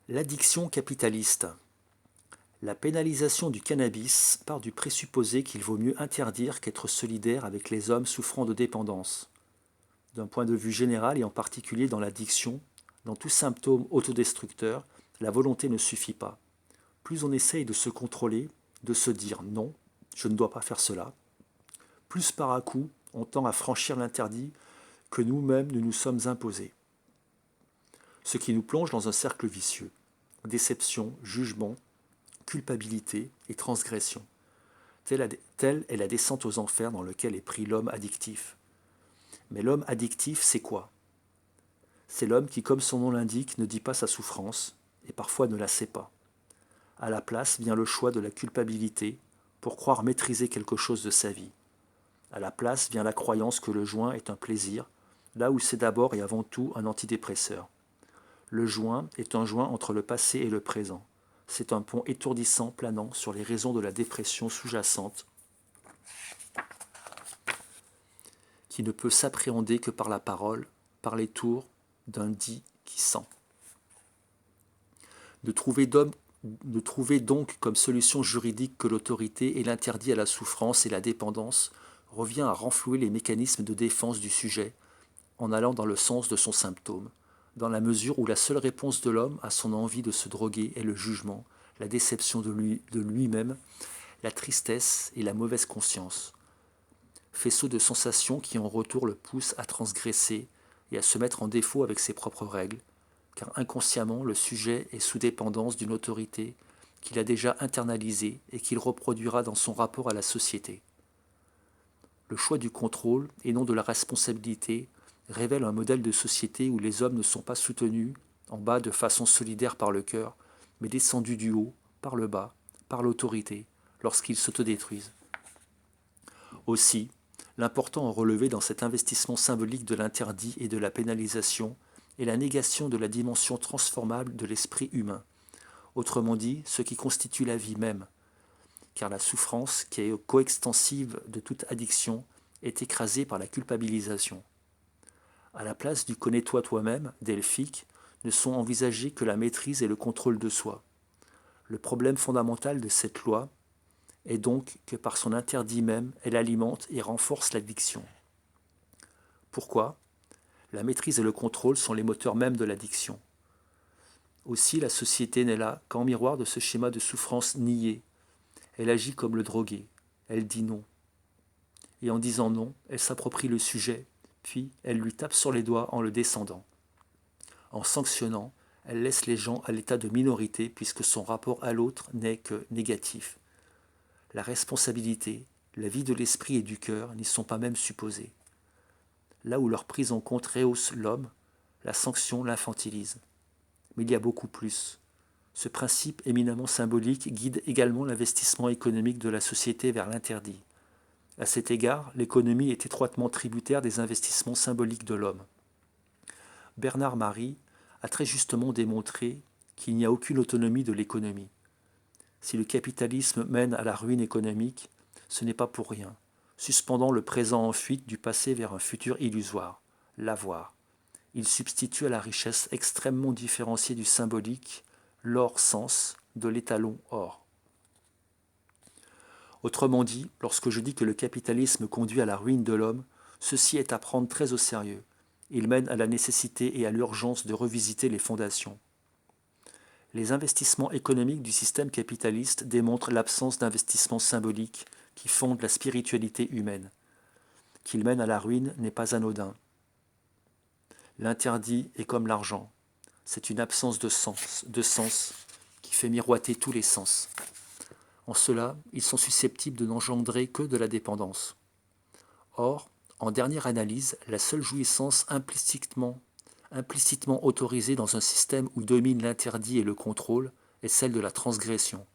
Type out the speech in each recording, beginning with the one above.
L'addiction capitaliste. La pénalisation du cannabis part du présupposé qu'il vaut mieux interdire qu'être solidaire avec les hommes souffrant de dépendance. D'un point de vue général et en particulier dans l'addiction, dans tout symptôme autodestructeur, la volonté ne suffit pas. Plus on essaye de se contrôler, de se dire non, je ne dois pas faire cela, plus par à coup on tend à franchir l'interdit que nous-mêmes nous nous sommes imposés. Ce qui nous plonge dans un cercle vicieux. Déception, jugement, culpabilité et transgression. Telle est la descente aux enfers dans lequel est pris l'homme addictif. Mais l'homme addictif, c'est quoi? C'est l'homme qui, comme son nom l'indique, ne dit pas sa souffrance, et parfois ne la sait pas. À la place vient le choix de la culpabilité pour croire maîtriser quelque chose de sa vie. À la place vient la croyance que le joint est un plaisir, là où c'est d'abord et avant tout un antidépresseur. Le joint est un joint entre le passé et le présent. C'est un pont étourdissant planant sur les raisons de la dépression sous-jacente qui ne peut s'appréhender que par la parole, par les tours d'un dit qui sent. De trouver donc comme solution juridique que l'autorité et l'interdit à la souffrance et la dépendance revient à renflouer les mécanismes de défense du sujet en allant dans le sens de son symptôme, dans la mesure où la seule réponse de l'homme à son envie de se droguer est le jugement, la déception de lui-même, la tristesse et la mauvaise conscience. Faisceau de sensations qui en retour le poussent à transgresser et à se mettre en défaut avec ses propres règles, car inconsciemment le sujet est sous dépendance d'une autorité qu'il a déjà internalisée et qu'il reproduira dans son rapport à la société. Le choix du contrôle et non de la responsabilité révèle un modèle de société où les hommes ne sont pas soutenus en bas de façon solidaire par le cœur, mais descendus du haut, par le bas, par l'autorité, lorsqu'ils s'autodétruisent. Aussi, l'important à relever dans cet investissement symbolique de l'interdit et de la pénalisation est la négation de la dimension transformable de l'esprit humain, autrement dit, ce qui constitue la vie même, car la souffrance, qui est coextensive de toute addiction, est écrasée par la culpabilisation. À la place du connais-toi toi-même, delphique, ne sont envisagés que la maîtrise et le contrôle de soi. Le problème fondamental de cette loi est donc que par son interdit même, elle alimente et renforce l'addiction. Pourquoi? La maîtrise et le contrôle sont les moteurs mêmes de l'addiction. Aussi, la société n'est là qu'en miroir de ce schéma de souffrance nié. Elle agit comme le drogué, elle dit non. Et en disant non, elle s'approprie le sujet, puis elle lui tape sur les doigts en le descendant. En sanctionnant, elle laisse les gens à l'état de minorité puisque son rapport à l'autre n'est que négatif. La responsabilité, la vie de l'esprit et du cœur n'y sont pas même supposées. Là où leur prise en compte rehausse l'homme, la sanction l'infantilise. Mais il y a beaucoup plus. Ce principe éminemment symbolique guide également l'investissement économique de la société vers l'interdit. À cet égard, l'économie est étroitement tributaire des investissements symboliques de l'homme. Bernard Marie a très justement démontré qu'il n'y a aucune autonomie de l'économie. Si le capitalisme mène à la ruine économique, ce n'est pas pour rien, suspendant le présent en fuite du passé vers un futur illusoire, l'avoir. Il substitue à la richesse extrêmement différenciée du symbolique l'or-sens de l'étalon or. Autrement dit, lorsque je dis que le capitalisme conduit à la ruine de l'homme, ceci est à prendre très au sérieux. Il mène à la nécessité et à l'urgence de revisiter les fondations. Les investissements économiques du système capitaliste démontrent l'absence d'investissements symboliques qui fondent la spiritualité humaine. Qu'il mène à la ruine n'est pas anodin. L'interdit est comme l'argent. C'est une absence de sens qui fait miroiter tous les sens. En cela, ils sont susceptibles de n'engendrer que de la dépendance. Or, en dernière analyse, la seule jouissance implicitement autorisée dans un système où domine l'interdit et le contrôle est celle de la transgression.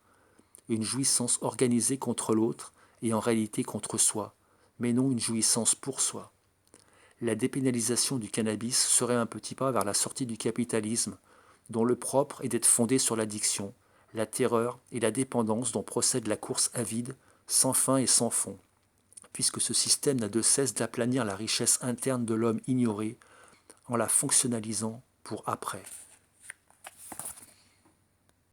Une jouissance organisée contre l'autre et en réalité contre soi, mais non une jouissance pour soi. La dépénalisation du cannabis serait un petit pas vers la sortie du capitalisme, dont le propre est d'être fondé sur l'addiction, la terreur et la dépendance dont procède la course avide, sans fin et sans fond, puisque ce système n'a de cesse d'aplanir la richesse interne de l'homme ignoré en la fonctionnalisant pour après.